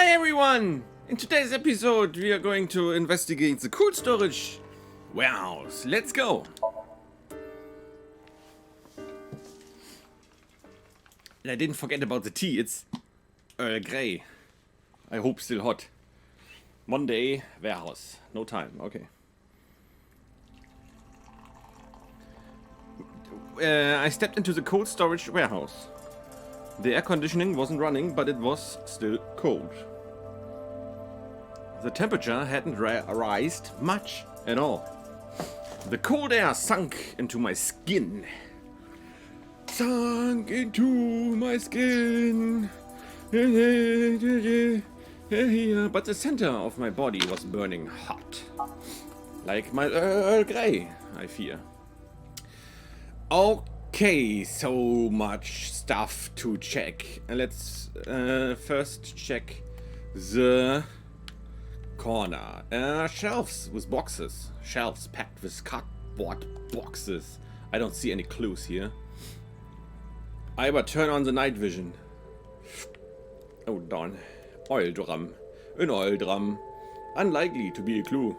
Hi everyone! In today's episode we are going to investigate the cold storage warehouse. Let's go! And I didn't forget about the tea, it's Earl Grey. I hope still hot. Monday, warehouse. No time, okay. I stepped into the cold storage warehouse. The air conditioning wasn't running, but it was still cold. The temperature hadn't risen much at all. The cold air sunk into my skin. Sunk into my skin. But the center of my body was burning hot. Like my Earl Grey, I fear. Okay, so much stuff to check. Let's first check the corner. Shelves with boxes. Shelves packed with cardboard boxes. I don't see any clues here. I but turn on the night vision. Oh darn. Oil drum. An oil drum. Unlikely to be a clue.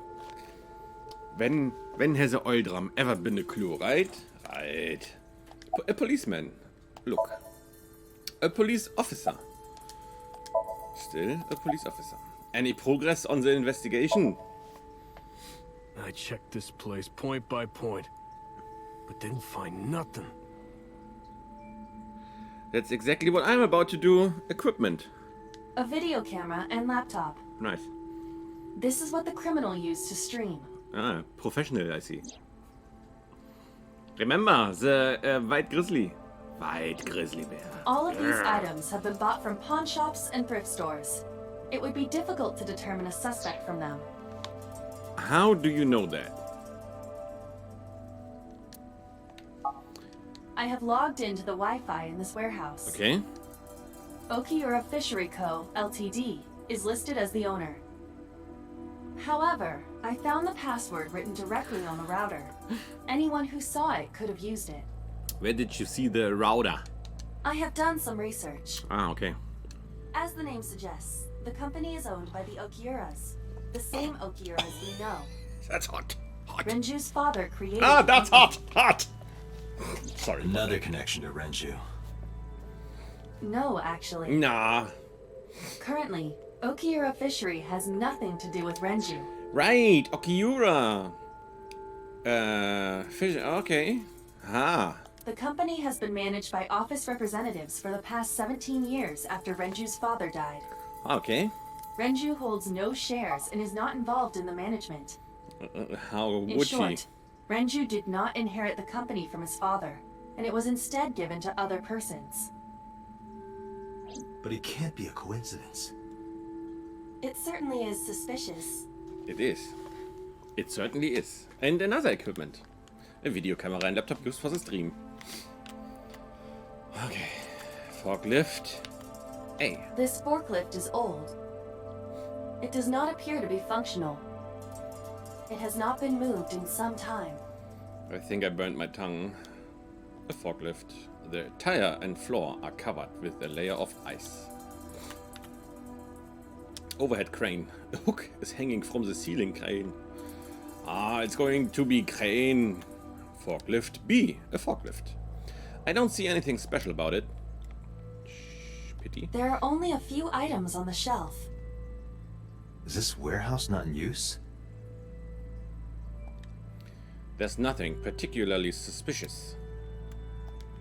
When has an oil drum ever been a clue, right? Right. A policeman. Look. A police officer. Still a police officer. Any progress on the investigation? I checked this place point by point, but didn't find nothing. That's exactly what I'm about to do. Equipment. A video camera and laptop. Nice. This is what the criminal used to stream. Ah, professional, I see. Remember, the white grizzly. White grizzly bear. All of these items have been bought from pawn shops and thrift stores. It would be difficult to determine a suspect from them. How do you know that? I have logged into the Wi-Fi in this warehouse. Okay. Okiura Fishery Co., Ltd. is listed as the owner. However, I found the password written directly on the router. Anyone who saw it could have used it. Where did you see the router? I have done some research. Ah, okay. As the name suggests, the company is owned by the Okiuras. The same Okiuras we know. That's hot. Hot. Renju's father created... Ah, that's hot. Hot. Sorry. Another connection to Renju. No, actually. Nah. Currently, Okiura Fishery has nothing to do with Renju. Right, Okiura. Fish. Okay. Ah. The company has been managed by office representatives for the past 17 years after Renju's father died. Okay. Renju holds no shares and is not involved in the management. How In would short, she? Renju did not inherit the company from his father, and it was instead given to other persons. But it can't be a coincidence. It certainly is suspicious. It is. It certainly is. And another equipment. A video camera and laptop used for the stream. Okay. Forklift. A. This forklift is old. It does not appear to be functional. It has not been moved in some time. I think I burned my tongue. A forklift. The tire and floor are covered with a layer of ice. Overhead crane. A hook is hanging from the ceiling crane. Ah, it's going to be crane. Forklift B. A forklift. I don't see anything special about it. Shh, pity. There are only a few items on the shelf. Is this warehouse not in use? There's nothing particularly suspicious.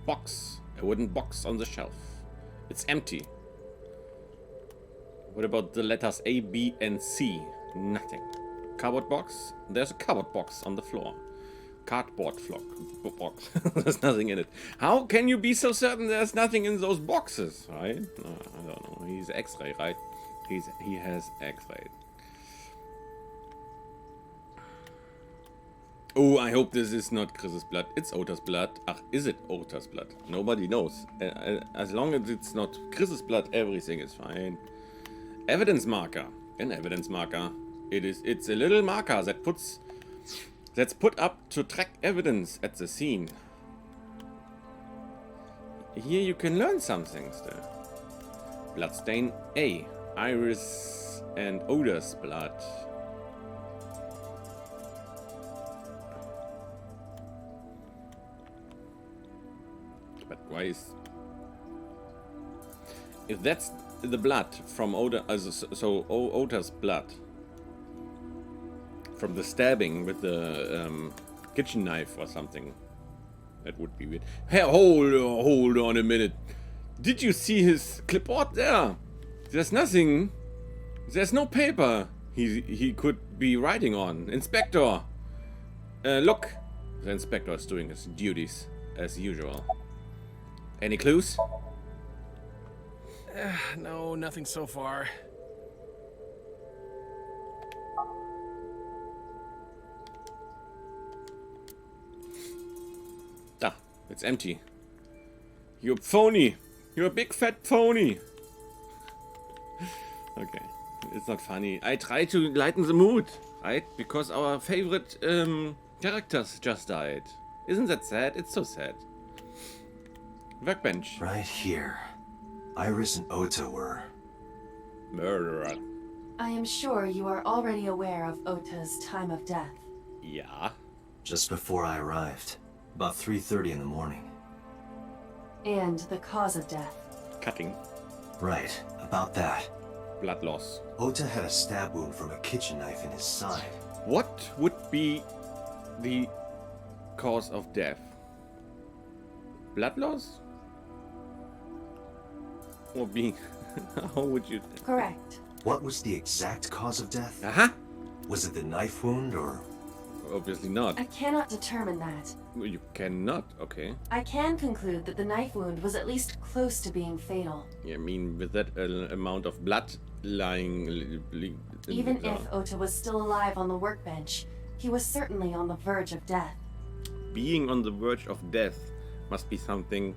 Box. A wooden box on the shelf. It's empty. What about the letters A, B, and C? Nothing. Cardboard box? There's a cardboard box on the floor. Cardboard box. There's nothing in it. How can you be so certain there's nothing in those boxes, right? I don't know. He's X-ray, right? He has X-ray. Oh, I hope this is not Chris's blood. It's Ota's blood. Ach, is it Ota's blood? Nobody knows. As long as it's not Chris's blood, everything is fine. Evidence marker. An evidence marker. It's a little marker that's put up to track evidence at the scene. Here you can learn something still. Bloodstain A. Iris and Oda's blood. But why is... If that's the blood from Oda, so Oda's blood from the stabbing with the kitchen knife or something, that would be weird. Hey, hold on a minute. Did you see his clipboard there? There's nothing. There's no paper he could be writing on. Inspector! Look! The inspector is doing his duties as usual. Any clues? No, nothing so far. Ah, it's empty. You're a phony. You're a big fat phony. Okay, it's not funny. I try to lighten the mood, right? Because our favorite characters just died. Isn't that sad? It's so sad. Workbench. Right here. Iris and Ota were... Murderer. I am sure you are already aware of Ota's time of death. Yeah. just before I arrived. About 3:30 in the morning. And the cause of death. Cutting. Right, about that. Blood loss. Ota had a stab wound from a kitchen knife in his side. What would be the cause of death? Blood loss? Or being... How would you... Correct. What was the exact cause of death? Uh-huh. Was it the knife wound or... Obviously not. I cannot determine that. You cannot? Okay. I can conclude that the knife wound was at least close to being fatal. Yeah, I mean, with that amount of blood lying... Even if Ota was still alive on the workbench, he was certainly on the verge of death. Being on the verge of death must be something...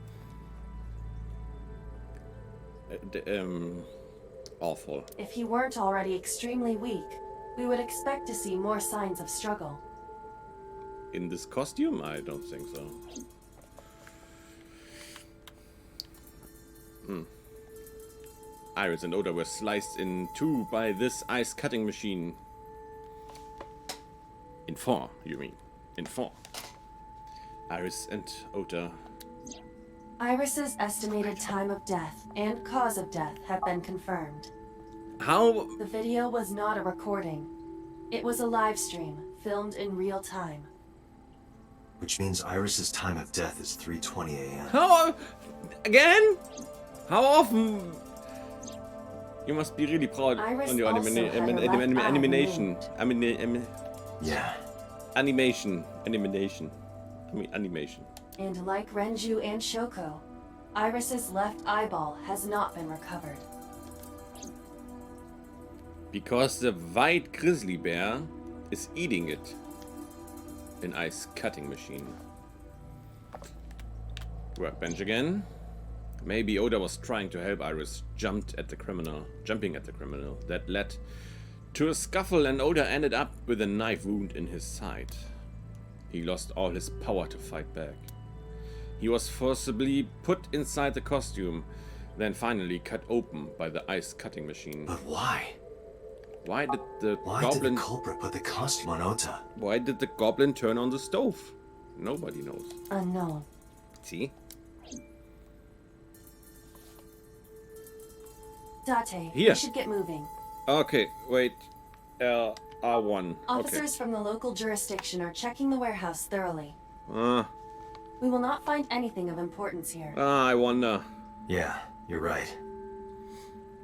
awful. If he weren't already extremely weak, we would expect to see more signs of struggle. In this costume? I don't think so. Iris and Ota were sliced in two by this ice cutting machine. In four, you mean? In four. Iris and Ota. Iris's estimated time of death and cause of death have been confirmed. How? The video was not a recording. It was a live stream, filmed in real time. Which means Iris's time of death is 3:20 a.m. How? Again? How often? You must be really proud Iris on your also had her left eye animation. removed. Yeah. Animation. And like Renju and Shoko, Iris's left eyeball has not been recovered. Because the white grizzly bear is eating it. An ice cutting machine. Workbench again. Maybe Oda was trying to help Iris jumping at the criminal. That led to a scuffle and Oda ended up with a knife wound in his side. He lost all his power to fight back. He was forcibly put inside the costume, then finally cut open by the ice cutting machine. But why? Why did the Why goblin... did the culprit put the costume on Ota? Why did the goblin turn on the stove? Nobody knows. Unknown. See? Date, Here. we should get moving. Okay, wait. R1. Officers from the local jurisdiction are checking the warehouse thoroughly. Okay. We will not find anything of importance here. I wonder. Yeah, you're right.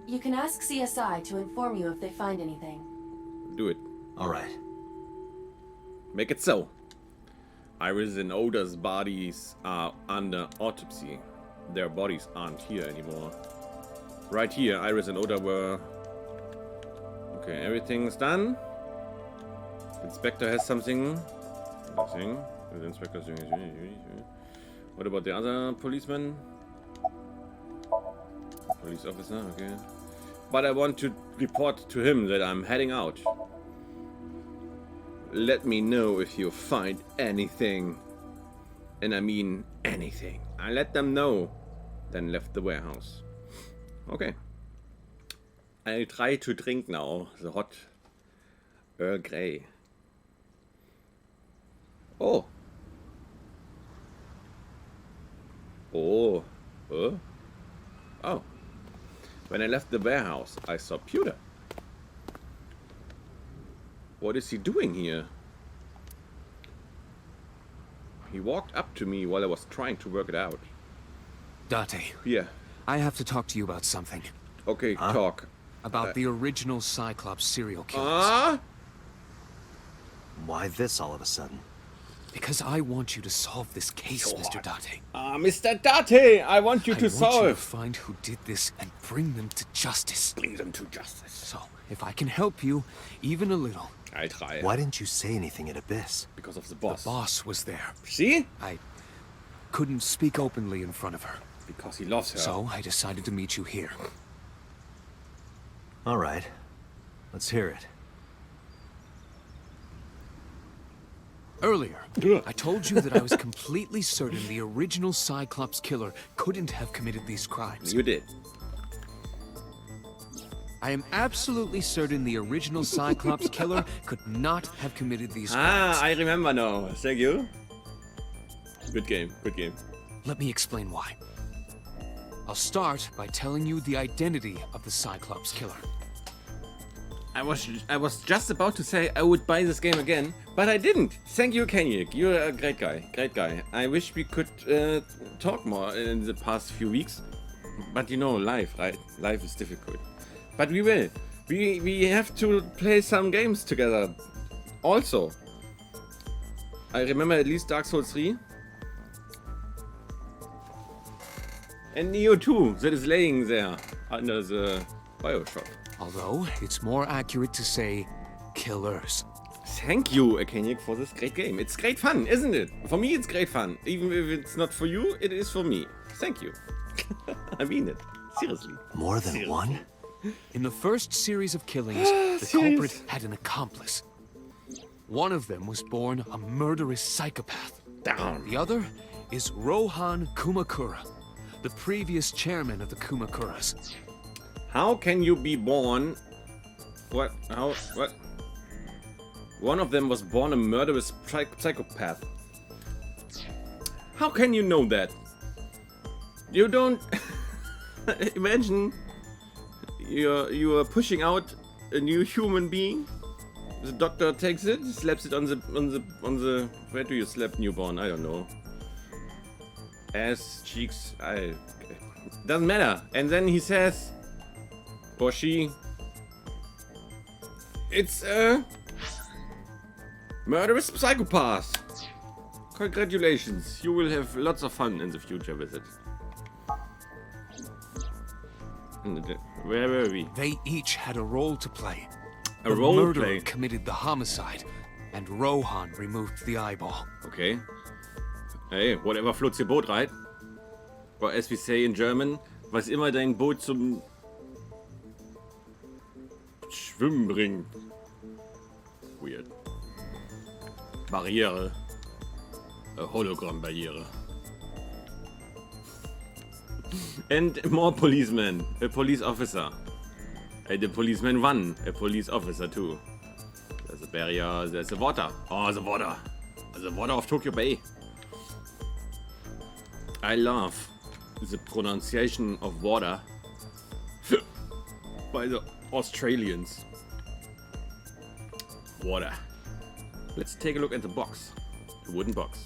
You can ask CSI to inform you if they find anything. Do it. All right. Make it so. Iris and Oda's bodies are under autopsy. Their bodies aren't here anymore. Right here, Iris and Oda were... Okay, everything's done. Inspector has something. Nothing. The inspector's doing his... What about the other policeman? Police officer, okay. But I want to report to him that I'm heading out. Let me know if you find anything. And I mean anything. I let them know. Then left the warehouse. Okay. I'll try to drink now. The hot Earl Grey. Oh. Oh. Oh. When I left the warehouse, I saw Pewter. What is he doing here? He walked up to me while I was trying to work it out. Date, Yeah. I have to talk to you about something. Okay, talk. About the original Cyclops serial killers. Ah? Why this all of a sudden? Because I want you to solve this case, Mr. Date. Mr. Date, I want you I to want you to solve. find who did this and bring them to justice. Bring them to justice. So, if I can help you, even a little. I try. Why didn't you say anything at Abyss? Because of the boss. Boss was there. See? I couldn't speak openly in front of her. Because he loves her. So, I decided to meet you here. All right. Let's hear it. Earlier, I told you that I was completely certain the original Cyclops killer couldn't have committed these crimes. You did. I am absolutely certain the original Cyclops killer could not have committed these crimes. I remember now. Thank you. Good game. Good game. Let me explain why. I'll start by telling you the identity of the Cyclops killer. I was just about to say I would buy this game again, but I didn't. Thank you, Kenyik. You're a great guy. Great guy. I wish we could talk more in the past few weeks. But you know, life, right? Life is difficult. But we will. We have to play some games together. Also, I remember at least Dark Souls 3. And Neo 2 that is laying there under the Bioshock. Although, it's more accurate to say killers. Thank you, Kenyik, for this great game. It's great fun, isn't it? For me, it's great fun. Even if it's not for you, it is for me. Thank you. I mean it. Seriously. More than one? In the first series of killings, the culprit had an accomplice. One of them was born a murderous psychopath. Down. The other is Rohan Kumakura, the previous chairman of the Kumakuras. How can you be born? What? How? What? One of them was born a murderous psychopath. How can you know that? You don't imagine you are pushing out a new human being. The doctor takes it, slaps it on the where do you slap newborn? I don't know. Ass, cheeks, doesn't matter. And then he says, or she, it's a murderous psychopath. Congratulations, you will have lots of fun in the future with it. Where were we? They each had a role to play. A The role murderer play. committed the homicide, and Rohan removed the eyeball. Okay. Hey, whatever floats your boat, right? Or as we say in German, was immer dein Boot zum Schwimmen bringt. Weird. Barriere. A hologram barriere. And more policemen. A police officer. And the policeman one. A police officer too. There's a barrier. There's the water. Oh, the water. The water of Tokyo Bay. I love the pronunciation of water by the Australians. Water. Let's take a look at the box. The wooden box.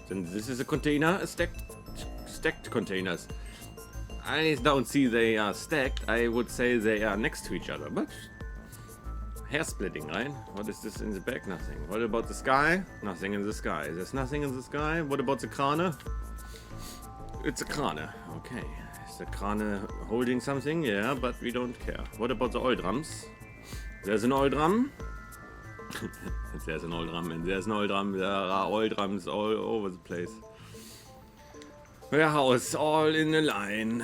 Then this is a container, stacked containers. I don't see they are stacked. I would say they are next to each other, but hair splitting, right? What is this in the back? Nothing. What about the sky? Nothing in the sky. There's nothing in the sky. What about the crane? It's a crane. Okay. Is the crane holding something? Yeah, but we don't care. What about the oil drums? There's an oil drum. There's an oil drum and there's an oil drum. There are oil drums all over the place. Warehouse all in a line.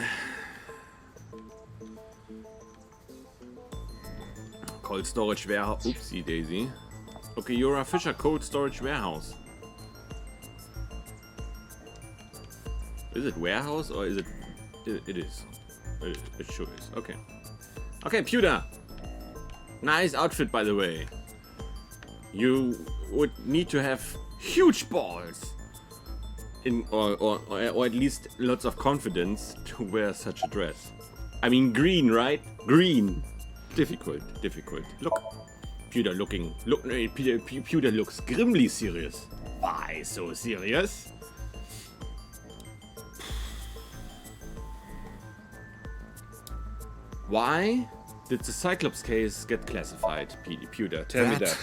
Cold storage warehouse. Oopsie daisy. Okay, you're a Fisher cold storage warehouse. Is it warehouse or is it? It is. It sure is. Okay. Okay, Pewter. Nice outfit, by the way. You would need to have huge balls, or at least lots of confidence to wear such a dress. I mean, green, right? Green. Difficult. Look, Pewter Pewter looks grimly serious. Why so serious? Why did the Cyclops case get classified, Pewter? Tell me that.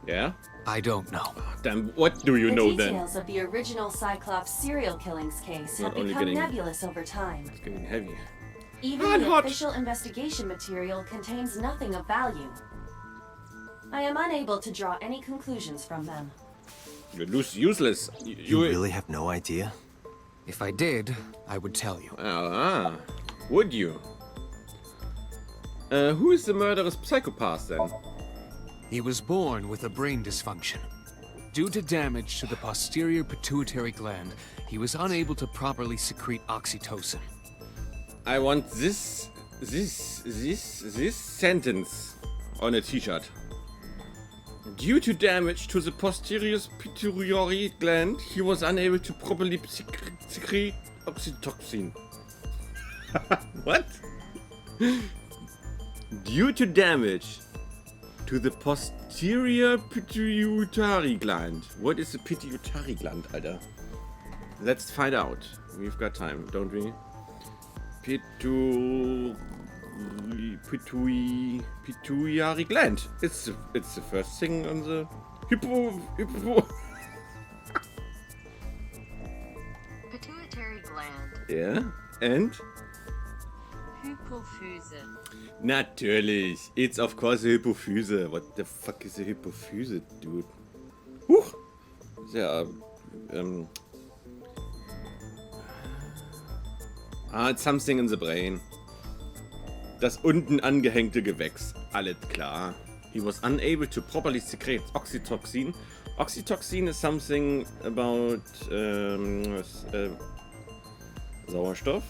Yeah? I don't know. Then what do you know The then? details of the original Cyclops serial killings case have Not only become getting- nebulous over time. It's getting heavy. Even the Hot. official investigation material contains nothing of value. I am unable to draw any conclusions from them. You're useless. You really have no idea? If I did, I would tell you. Would you? Who is the murderous psychopath then? He was born with a brain dysfunction. Due to damage to the posterior pituitary gland, he was unable to properly secrete oxytocin. I want this sentence on a t-shirt. Due to damage to the posterior pituitary gland, he was unable to properly secrete oxytocin. What? Due to damage to the posterior pituitary gland. What is the pituitary gland, Alter? Let's find out. We've got time, don't we? Pituitary gland. It's the first thing on the hippo. Pituitary gland. Yeah, and Hypophyse. natürlich, it's of course a hypophyse. What the fuck is a hypophyse, dude? Huch. Yeah. It's something in the brain. Das unten angehängte Gewächs. Alles klar. He was unable to properly secrete oxytocin. Oxytocin is something about Sauerstoff.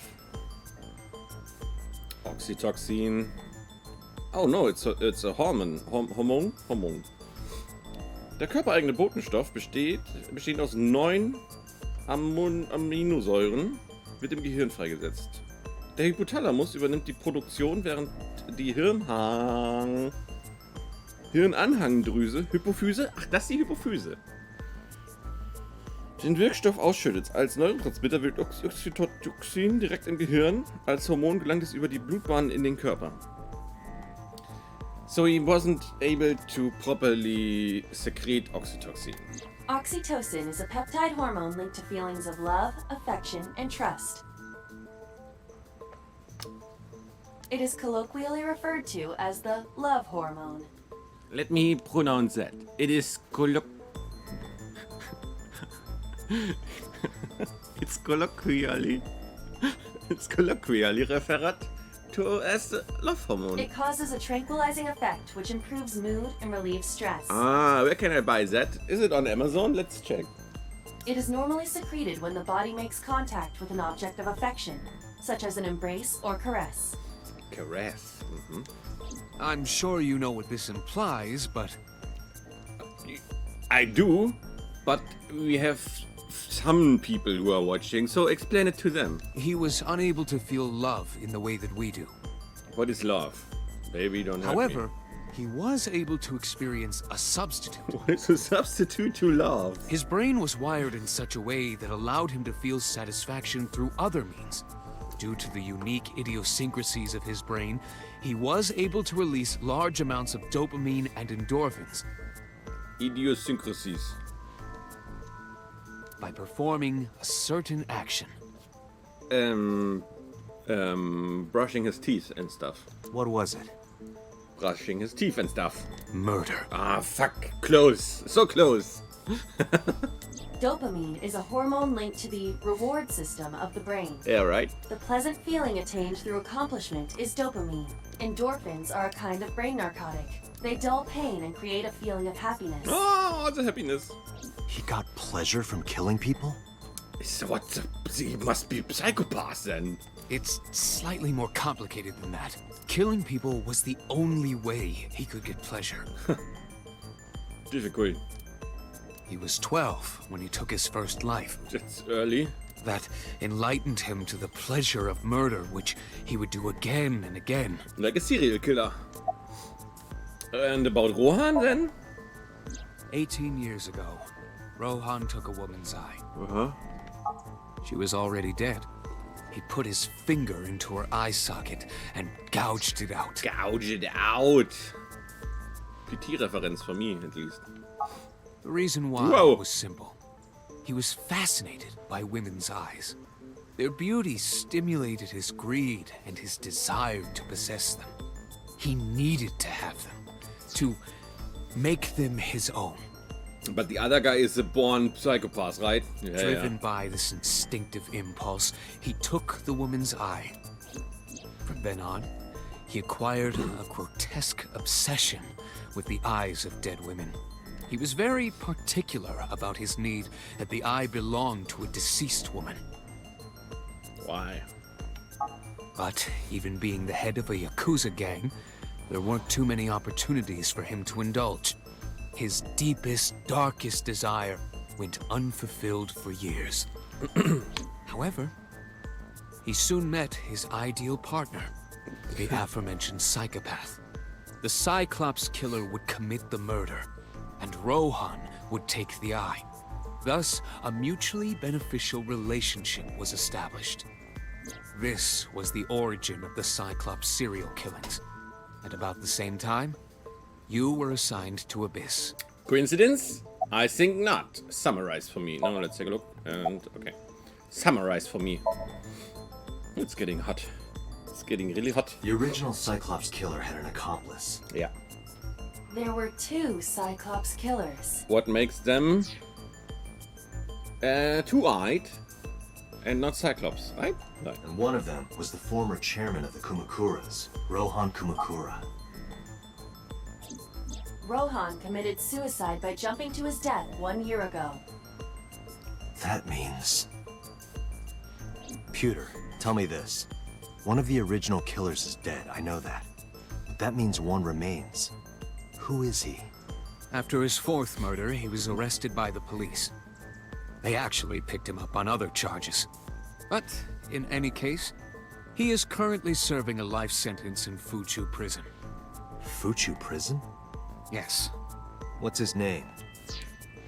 Oxytocin. Oh no, it's a Hormon. Der körpereigene Botenstoff besteht aus 9 Aminosäuren, wird im Gehirn freigesetzt. Der Hypothalamus übernimmt die Produktion, während die Hirnanhangdrüse, Hypophyse, ach, das ist die Hypophyse, den Wirkstoff ausschüttet. Als Neurotransmitter wirkt Oxytocin direkt im Gehirn. Als Hormon gelangt es über die Blutbahn in den Körper. So he wasn't able to properly secrete oxytocin. Oxytocin is a peptide hormone linked to feelings of love, affection, and trust. It is colloquially referred to as the love hormone. Let me pronounce that. It is it's colloquially referred to as the love hormone. It causes a tranquilizing effect which improves mood and relieves stress. Where can I buy that? Is it on Amazon? Let's check. It is normally secreted when the body makes contact with an object of affection, such as an embrace or caress. Caress. I'm sure you know what this implies, but I do, but we have some people who are watching, so explain it to them. he was unable to feel love in the way that we do. What is love? Baby, don't hurt However, he was able to experience a substitute. me. What is a substitute to love? His brain was wired in such a way that allowed him to feel satisfaction through other means. Due to the unique idiosyncrasies of his brain, he was able to release large amounts of dopamine and endorphins Idiosyncrasies. by performing a certain action. Brushing his teeth and stuff. What was it? Brushing his teeth and stuff. Murder. Ah, fuck. Close. So close. Dopamine is a hormone linked to the reward system of the brain. Yeah, right. The pleasant feeling attained through accomplishment is dopamine. Endorphins are a kind of brain narcotic. They dull pain and create a feeling of happiness. Oh, the happiness. He got pleasure from killing people? So what? He must be a psychopath then. It's slightly more complicated than that. Killing people was the only way he could get pleasure. Difficult. He was 12 when he took his first life. That's early. That enlightened him to the pleasure of murder, which he would do again and again. Like a serial killer. And about Rohan then? 18 years ago, Rohan took a woman's eye. Uh-huh. She was already dead. He put his finger into her eye socket and gouged it out. Gouge it out. PT-Referenz for me, at least. The reason why Whoa. was simple. He was fascinated by women's eyes. Their beauty stimulated his greed and his desire to possess them. He needed to have them, to make them his own. But the other guy is a born psychopath, right? Yeah, Driven by this instinctive impulse, he took the woman's eye. From then on, he acquired a grotesque obsession with the eyes of dead women. He was very particular about his need that the eye belonged to a deceased woman. Why? But even being the head of a Yakuza gang, there weren't too many opportunities for him to indulge. His deepest, darkest desire went unfulfilled for years. However, he soon met his ideal partner, the aforementioned psychopath. The Cyclops killer would commit the murder, and Rohan would take the eye. Thus, a mutually beneficial relationship was established. This was the origin of the Cyclops serial killings. At about the same time, you were assigned to Abyss. Coincidence? I think not. Summarize for me. No, let's take a look. And, okay. Summarize for me. It's getting hot. It's getting really hot. The original Cyclops killer had an accomplice. Yeah. There were 2 Cyclops killers. What makes them two-eyed and not Cyclops, right? Right. And one of them was the former chairman of the Kumakuras, Rohan Kumakura. Rohan committed suicide by jumping to his death 1 year ago. That means... Pewter, tell me this. One of the original killers is dead, I know that. But that means one remains. Who is he? After his 4th murder, he was arrested by the police. They actually picked him up on other charges. But, in any case, he is currently serving a life sentence in Fuchu prison. Fuchu prison? Yes. What's his name?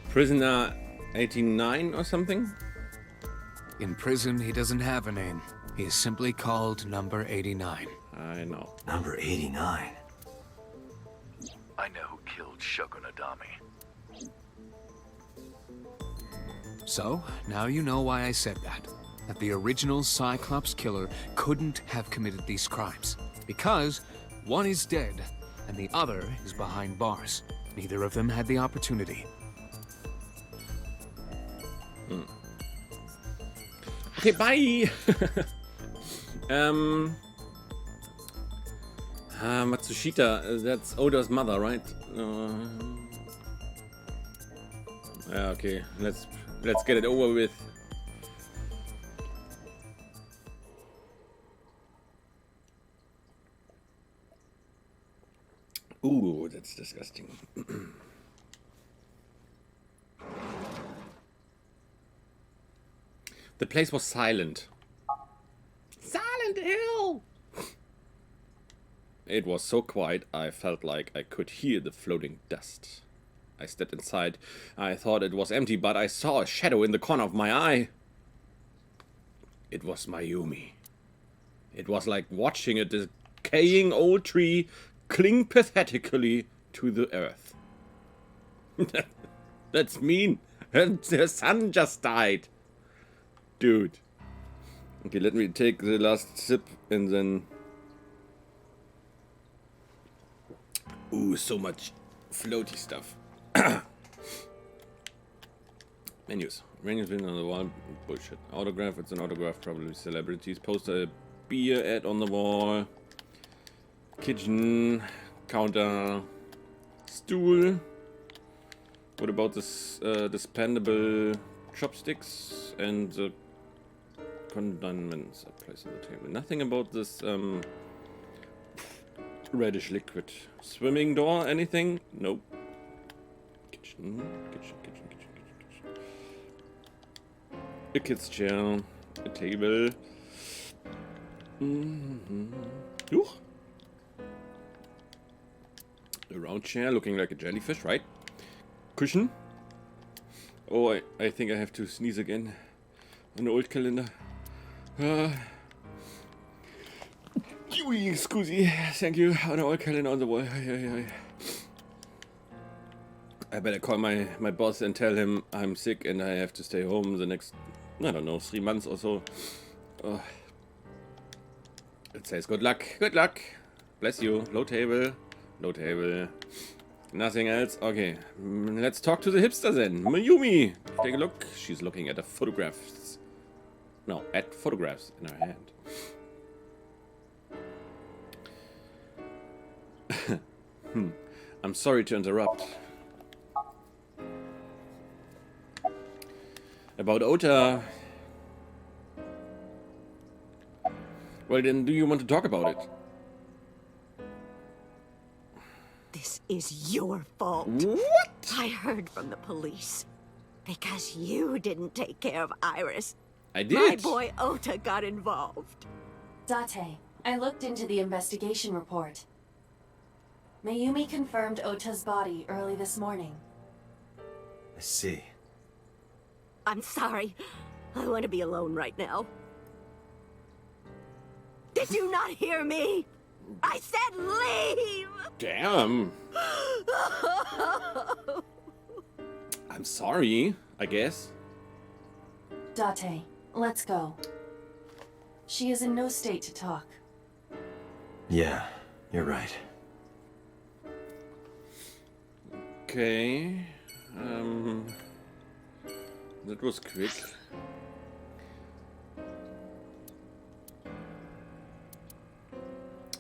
Prisoner 89 or something? In prison, he doesn't have a name. He is simply called Number 89. I know. Number 89. I know who killed Shogun Adami. So, now you know why I said that. That the original Cyclops killer couldn't have committed these crimes. Because one is dead, and the other is behind bars. Neither of them had the opportunity. Okay, bye! Matsushita, that's Oda's mother, right? Yeah, okay, let's get it over with. Ooh, that's disgusting. The place was silent. Silent Hill! It was so quiet, I felt like I could hear the floating dust. I stepped inside. I thought it was empty, but I saw a shadow in the corner of my eye. It was Mayumi. It was like watching a decaying old tree cling pathetically to the earth. That's mean. Her son just died. Dude. Okay, let me take the last sip and then... Ooh, so much floaty stuff. Menus. Menus written on the wall. Bullshit. Autograph. It's an autograph. Probably celebrities. Poster. A beer ad on the wall. Kitchen. Counter. Stool. What about this dispendable chopsticks and the condiments are placed on the table. Nothing about this reddish liquid. Swimming door, anything? Nope. Kitchen. A kid's chair. A table. Ooh. A round chair looking like a jellyfish, right? Cushion. Oh, I think I have to sneeze again. An old calendar. Scusi. Thank you. An old calendar on the wall. I better call my boss and tell him I'm sick and I have to stay home the next, I don't know, 3 months or so. It says good luck. Good luck. Bless you. Low table. Low table. Nothing else? Okay. Let's talk to the hipster then. Mayumi! Take a look. She's looking at the photographs. No, at photographs in her hand. I'm sorry to interrupt. About Ota. Well then, do you want to talk about it? This is your fault. What? I heard from the police. Because you didn't take care of Iris. I did. My boy Ota got involved. Date, I looked into the investigation report. Mayumi confirmed Ota's body early this morning. I see. I'm sorry. I want to be alone right now. Did you not hear me? I said leave! Damn. I'm sorry, I guess. Date, let's go. She is in no state to talk. Yeah, you're right. Okay. That was quick.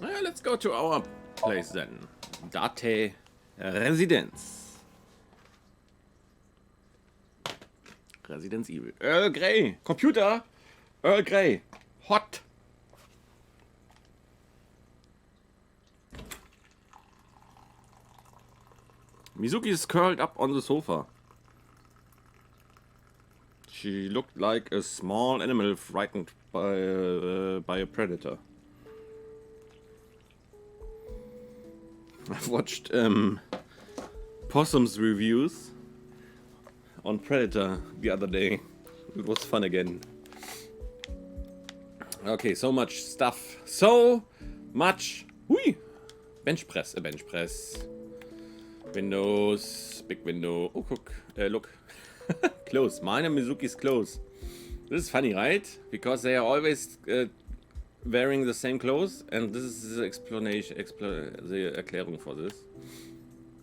Let's go to our place then. Date Residence. Residence Evil. Earl Grey. Computer. Earl Grey. Hot. Mizuki is curled up on the sofa. She looked like a small animal frightened by a predator. I've watched Possum's reviews on Predator the other day. It was fun again. Okay, so much stuff. So much. Hui! Bench press. A bench press. Windows. Big window. Oh, look. Clothes. Mine and Mizuki's clothes. This is funny, right? Because they are always wearing the same clothes, and this is the explanation, the Erklärung for this.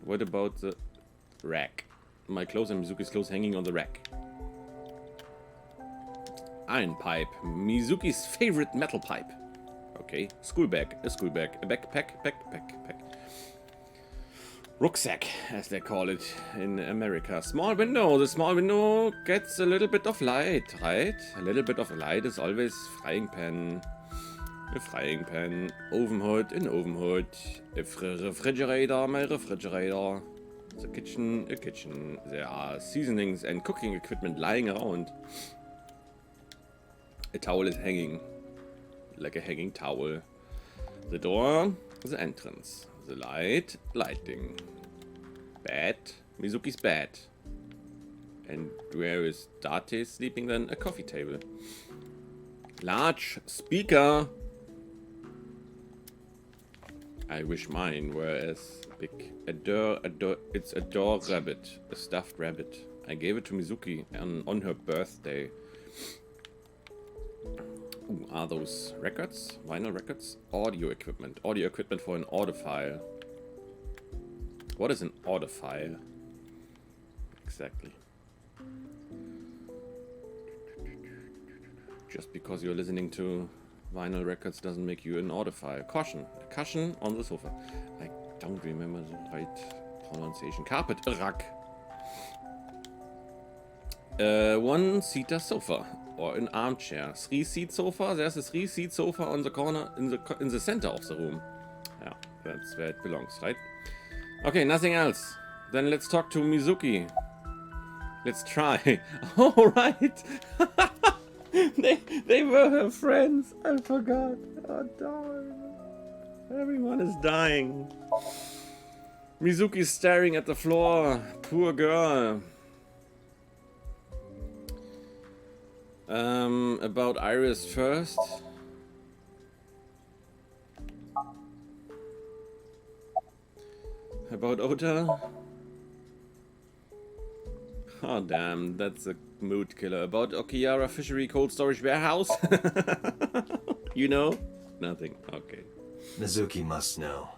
What about the rack? My clothes and Mizuki's clothes hanging on the rack. Iron pipe. Mizuki's favorite metal pipe. Okay. School bag. A school bag. A backpack. Backpack. Rucksack, as they call it in America. Small window. The small window gets a little bit of light, right? A little bit of light is always frying pan. A frying pan. Oven hood. An oven hood. A refrigerator. My refrigerator. The kitchen. A kitchen. There are seasonings and cooking equipment lying around. A towel is hanging. Like a hanging towel. The door. The entrance. The light. Lighting. Bed. Mizuki's bed. And where is Date sleeping then? A coffee table. Large speaker. I wish mine were as big. It's a door rabbit. A stuffed rabbit. I gave it to Mizuki on her birthday. Ooh, are those records? Vinyl records? Audio equipment. Audio equipment for an audiophile. What is an audiophile? Exactly. Just because you're listening to vinyl records doesn't make you an audiophile. Caution. A cushion on the sofa. I don't remember the right pronunciation. Carpet. A rug. One-seater sofa. or an armchair. 3-seat sofa. There's a 3-seat sofa on the corner in the center of the room. Yeah, that's where it belongs, right? Okay, nothing else. Then let's talk to Mizuki. Let's try. Oh, right. they were her friends. I forgot. Oh, darn. Everyone is dying. Mizuki's staring at the floor. Poor girl. About Iris first. About Ota. Oh damn, that's a mood killer. About Okayara Fishery Cold Storage Warehouse. You know? Nothing. Okay. Mizuki must know.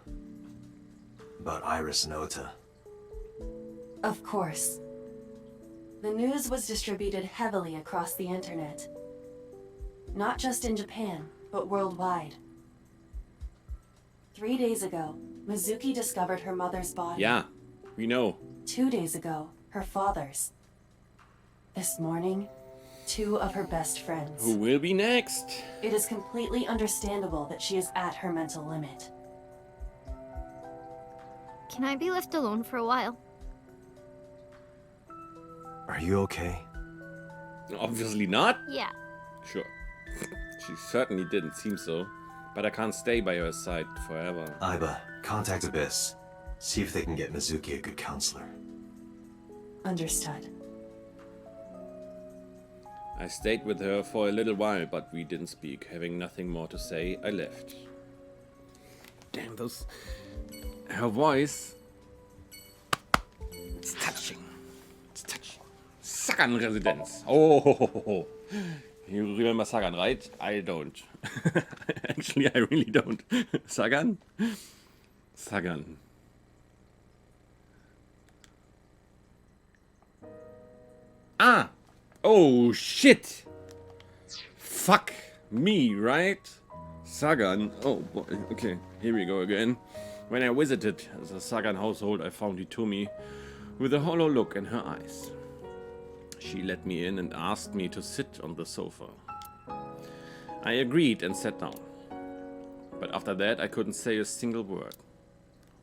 About Iris and Ota. Of course. The news was distributed heavily across the internet. Not just in Japan, but worldwide. 3 days ago, Mizuki discovered her mother's body. Yeah, we know. 2 days ago, her father's. This morning, 2 of her best friends. Who will be next? It is completely understandable that she is at her mental limit. Can I be left alone for a while? Are you okay? Obviously not. Yeah. Sure. She certainly didn't seem so. But I can't stay by her side forever. Iba, contact Abyss. See if they can get Mizuki a good counselor. Understood. I stayed with her for a little while, but we didn't speak. Having nothing more to say, I left. Damn, those... Her voice... It's touching. It's touching. Sagan Residence. Oh, you remember Sagan, right? I don't. Actually, I really don't. Sagan? Sagan. Ah! Oh, shit! Fuck me, right? Sagan. Oh, boy. Okay, here we go again. When I visited the Sagan household, I found Hitomi with a hollow look in her eyes. She let me in and asked me to sit on the sofa. I agreed and sat down. But after that, I couldn't say a single word.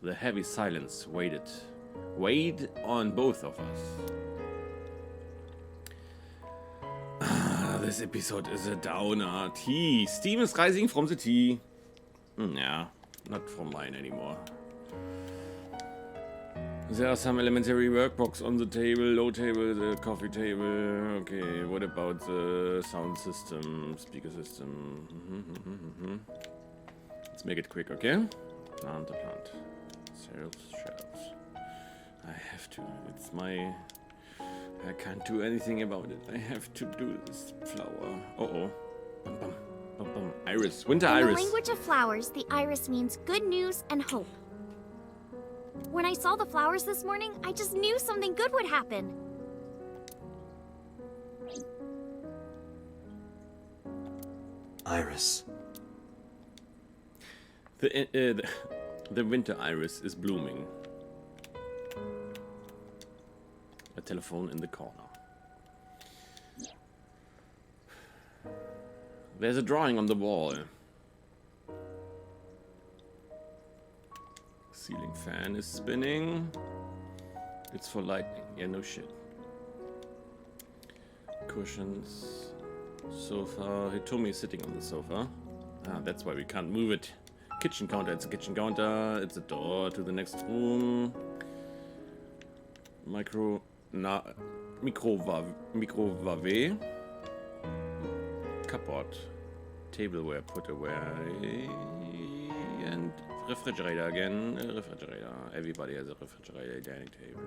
The heavy silence weighed on both of us. This episode is a downer. Tea. Steam is rising from the tea. Yeah, not from mine anymore. There are some elementary workbooks on the table, low table, the coffee table. Okay, what about the sound system, speaker system? Let's make it quick, okay? Plant. Shelves. I have to. It's my... I can't do anything about it. I have to do this flower. Uh-oh. Bum, bum, bum, bum. Iris. Winter iris. In the language of flowers, the iris means good news and hope. When I saw the flowers this morning, I just knew something good would happen. Iris. The winter iris is blooming. A telephone in the corner. There's a drawing on the wall. Ceiling fan is spinning. It's for lightning. Yeah, no shit. Cushions. Sofa. Hitomi is sitting on the sofa. Ah, that's why we can't move it. Kitchen counter. It's a kitchen counter. It's a door to the next room. Microwave. Cupboard. Tableware put away. And refrigerator again. Refrigerator. Everybody has a refrigerator. Dining table.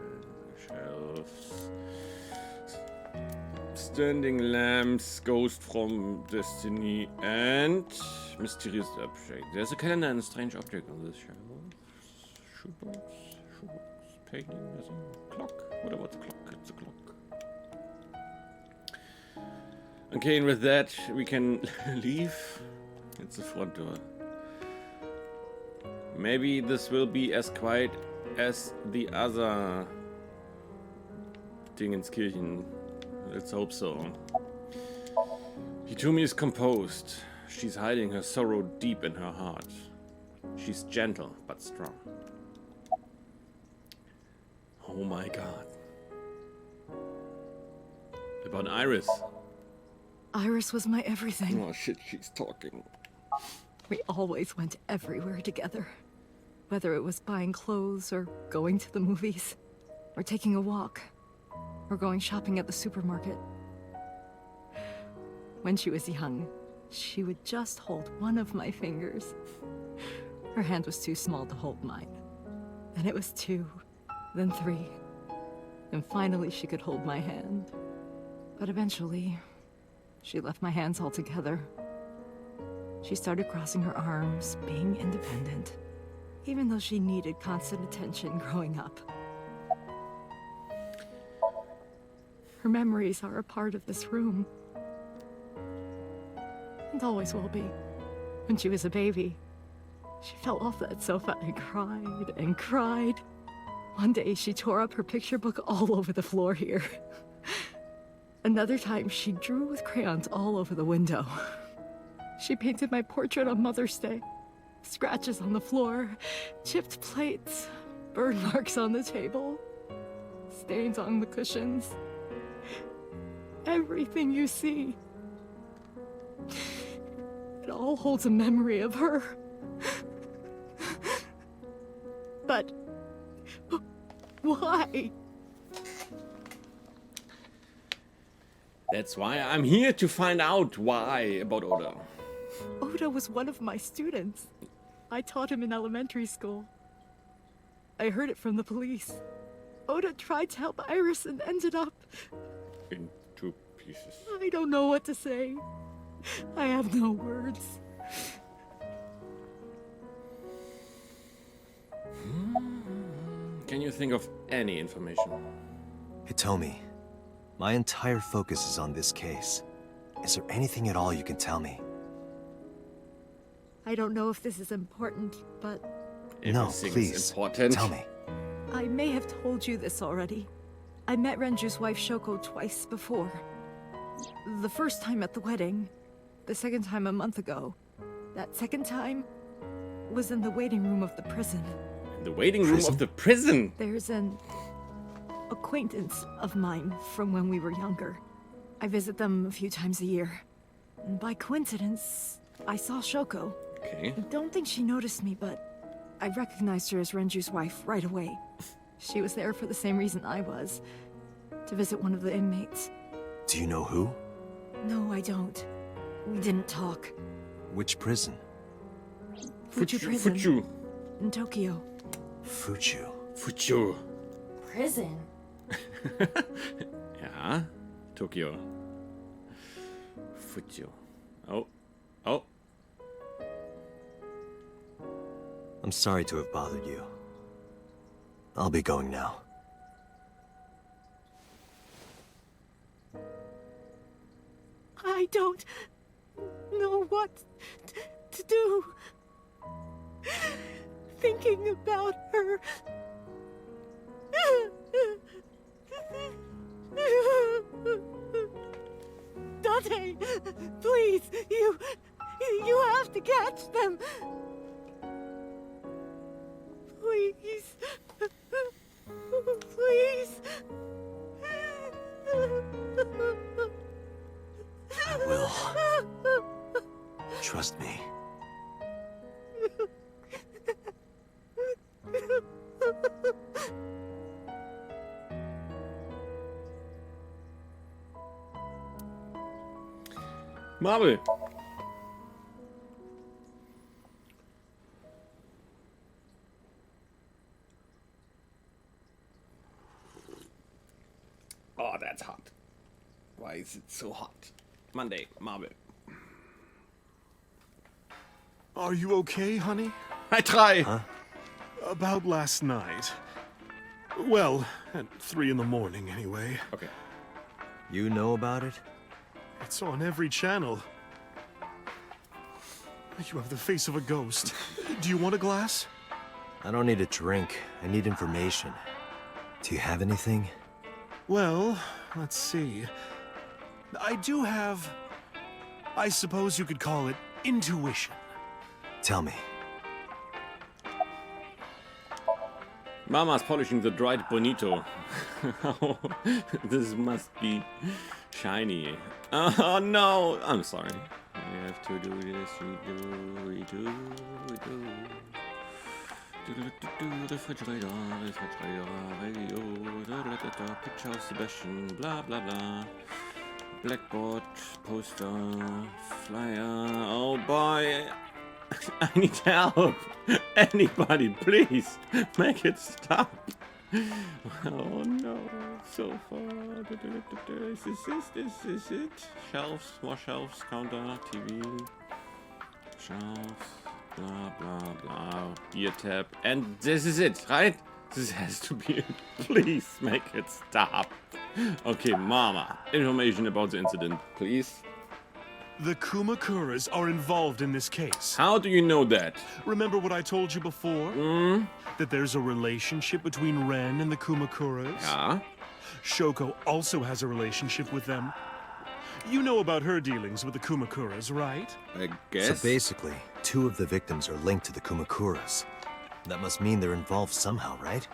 Shelves. Standing lamps. Ghost from Destiny. And mysterious object. There's a calendar and a strange object on this shelf. Shoebox. Painting. There's a clock. What about the clock? It's a clock. Okay, and with that, we can leave. It's the front door. Maybe this will be as quiet as the other Dingenskirchen. Let's hope so. Hitumi is composed. She's hiding her sorrow deep in her heart. She's gentle but strong. Oh my god. About Iris. Iris was my everything. Oh shit, she's talking. We always went everywhere together. Whether it was buying clothes, or going to the movies, or taking a walk, or going shopping at the supermarket. When she was young, she would just hold one of my fingers. Her hand was too small to hold mine. Then it was 2, then 3. And finally she could hold my hand. But eventually, she left my hands altogether. She started crossing her arms, being independent, even though she needed constant attention growing up. Her memories are a part of this room. And always will be. When she was a baby, she fell off that sofa and cried and cried. One day she tore up her picture book all over the floor here. Another time she drew with crayons all over the window. She painted my portrait on Mother's Day. Scratches on the floor, chipped plates, burn marks on the table, stains on the cushions. Everything you see. It all holds a memory of her. But why? That's why I'm here, to find out why about Oda. Oda was one of my students. I taught him in elementary school. I heard it from the police. Oda tried to help Iris and ended up... In 2 pieces. I don't know what to say. I have no words. Can you think of any information? Hitomi, my entire focus is on this case. Is there anything at all you can tell me? I don't know if this is important, but No, Everything's please, important. tell me. I may have told you this already. I met Renju's wife Shoko twice before. The first time at the wedding, the second time a month ago. That second time was in the waiting room of the prison. In the waiting room Prison? of the prison. There's an acquaintance of mine from when we were younger. I visit them a few times a year. And by coincidence, I saw Shoko. Okay. I don't think she noticed me, but I recognized her as Renju's wife right away. She was there for the same reason I was, to visit one of the inmates. Do you know who? No, I don't. We didn't talk. Which prison? Fuchu Prison Fuchu. in Tokyo. Fuchu. Fuchu. Prison? Yeah. Tokyo. Fuchu. Oh. Oh. I'm sorry to have bothered you. I'll be going now. I don't know what to do. Thinking about her. Dante, please, you have to catch them. Please. Please. I will. Trust me. Marvel. Oh, that's hot. Why is it so hot? Monday, Marvel. Are you okay, honey? I try. Huh? About last night. Well, at 3 in the morning, anyway. Okay. You know about it? It's on every channel. You have the face of a ghost. Do you want a glass? I don't need a drink. I need information. Do you have anything? Well, let's see. I do have I suppose you could call it intuition. Tell me. Mama's polishing the dried bonito. This must be shiny. Oh no! I'm sorry. We have to do this. We do. Refrigerator, radio, picture of Sebastian, blah blah blah. Blackboard, poster, flyer. Oh boy! I need help! Anybody, please! Make it stop! Oh no, so far. This is it. Shelves, more shelves, counter, TV. Shelves, blah blah blah. Beer tap. And this is it, right? This has to be it. Please make it stop. Okay, Mama. Information about the incident, please. The Kumakuras are involved in this case. How do you know that? Remember what I told you before? That there's a relationship between Ren and the Kumakuras? Yeah. Shoko also has a relationship with them. You know about her dealings with the Kumakuras, right? I guess. So basically, 2 of the victims are linked to the Kumakuras. That must mean they're involved somehow, right?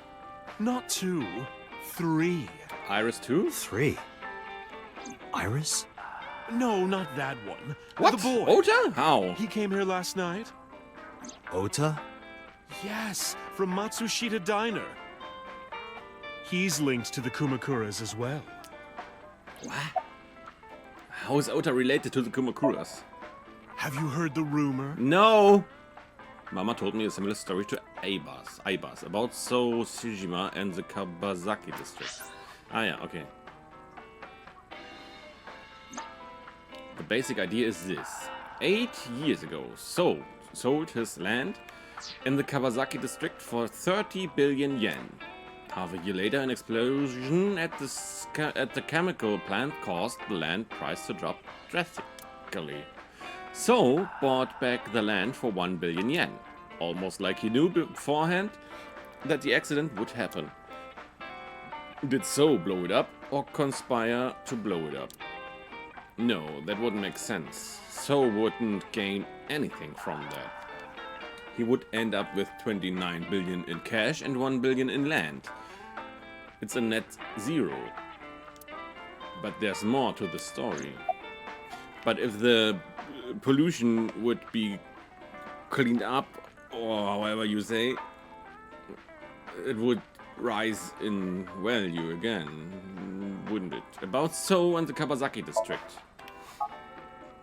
Not 2, 3. Iris too? 3. Iris? No, not that one. What? The boy. Ota? How? He came here last night. Ota? Yes, from Matsushita Diner. He's linked to the Kumakuras as well. What? How is Ota related to the Kumakuras? Have you heard the rumor? No! Mama told me a similar story to Aibas, about So Tsujima and the Kabazaki district. Ah yeah, okay. The basic idea is this. 8 years ago, sold his land in the Kawasaki district for 30 billion yen. Half a year later, an explosion at the chemical plant caused the land price to drop drastically. So bought back the land for 1 billion yen, almost like he knew beforehand that the accident would happen. Did So blow it up or conspire to blow it up? No, that wouldn't make sense. So wouldn't gain anything from that. He would end up with 29 billion in cash and 1 billion in land. It's a net zero. But there's more to the story. But if the pollution would be cleaned up, or however you say, it would rise in value again, wouldn't it? About So and the Kawasaki district.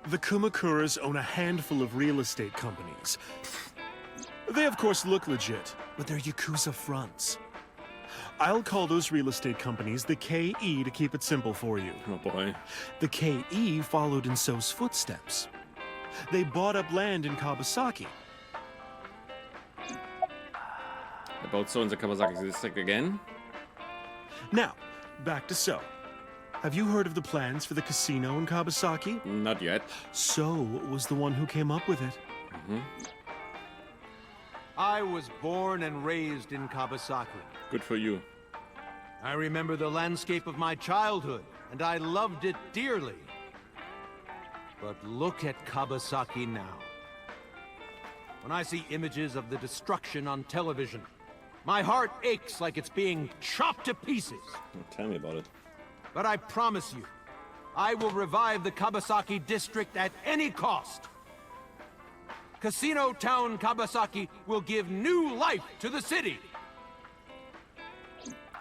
The Kumakuras own a handful of real estate companies. They of course look legit, but they're Yakuza fronts. I'll call those real estate companies the KE to keep it simple for you. Oh boy. The KE followed in So's footsteps. They bought up land in Kawasaki. About So and the Kawasaki district again? Now, back to So. Have you heard of the plans for the casino in Kawasaki? Not yet. So was the one who came up with it. I was born and raised in Kawasaki. Good for you. I remember the landscape of my childhood, and I loved it dearly. But look at Kawasaki now. When I see images of the destruction on television, my heart aches like it's being chopped to pieces. Tell me about it. But I promise you, I will revive the Kawasaki district at any cost. Casino Town Kawasaki will give new life to the city.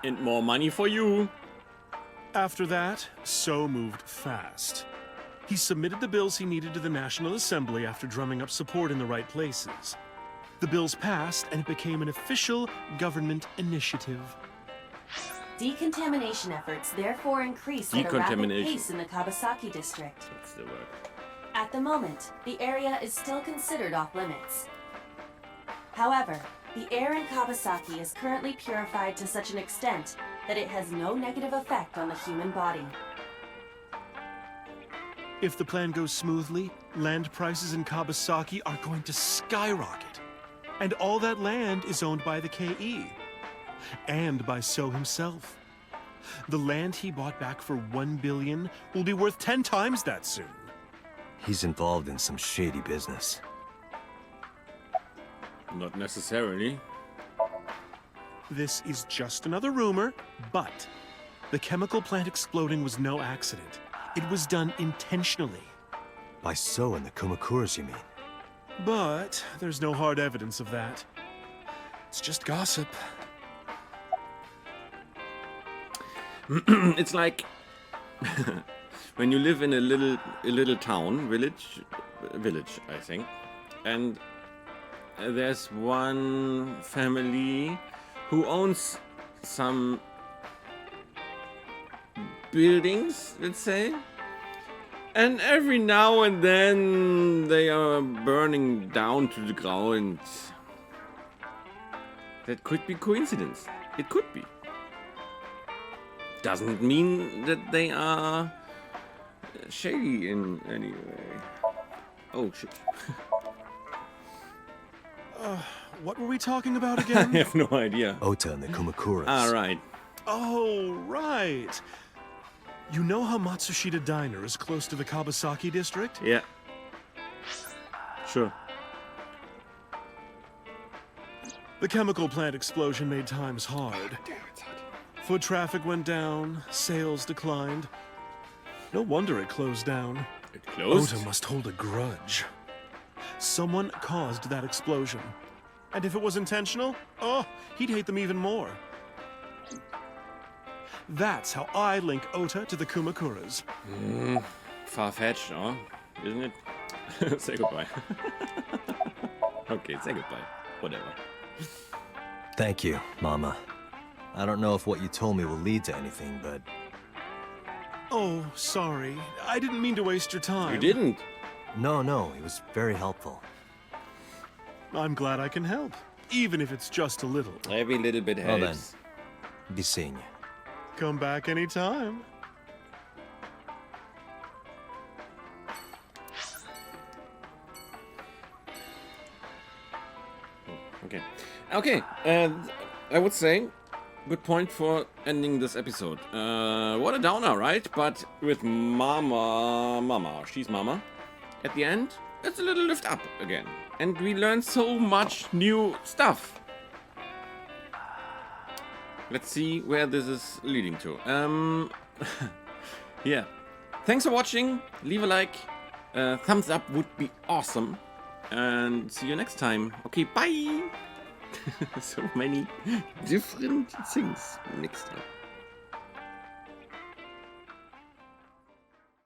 And more money for you. After that, So moved fast. He submitted the bills he needed to the National Assembly after drumming up support in the right places. The bills passed, and it became an official government initiative. Decontamination efforts therefore increased at a rapid Decontamination. pace in the Kawasaki district. That's the word. At the moment, the area is still considered off limits. However, the air in Kawasaki is currently purified to such an extent that it has no negative effect on the human body. If the plan goes smoothly, land prices in Kawasaki are going to skyrocket. And all that land is owned by the KE. And by So himself. The land he bought back for 1 billion will be worth 10 times that soon. He's involved in some shady business. Not necessarily. This is just another rumor, but the chemical plant exploding was no accident. It was done intentionally. By So and the Kumakuras, you mean? But there's no hard evidence of that. It's just gossip. It's like when you live in a little town, village, I think, and there's one family who owns some buildings, let's say, and every now and then they are burning down to the ground. That could be coincidence. It could be. Doesn't mean that they are shady in any way. Oh shit. What were we talking about I again? have no idea. Ota and the Kumakuras. Ah, right. Oh, right. You know how Matsushita Diner is close to the Kabasaki district? Yeah. Sure. The chemical plant explosion made times hard. Foot traffic went down, sales declined. No wonder it closed down. It closed? Ota must hold a grudge. Someone caused that explosion. And if it was intentional, oh, he'd hate them even more. That's how I link Ota to the Kumakuras. Far-fetched, huh? Isn't it? Say goodbye. Okay, say goodbye. Whatever. Thank you, Mama. I don't know if what you told me will lead to anything, but... Oh, sorry. I didn't mean to waste your time. You didn't? No, it was very helpful. I'm glad I can help, even if it's just a little. Every little bit helps. Well then, be seeing you. Come back anytime. Okay. Okay, I would say good point for ending this episode. What a downer, right? But with Mama, she's Mama. At the end, it's a little lift up again. And we learned so much new stuff. Let's see where this is leading to. Yeah. Thanks for watching. Leave a like. Thumbs up would be awesome. And see you next time. Okay, bye. So many different things mixed up.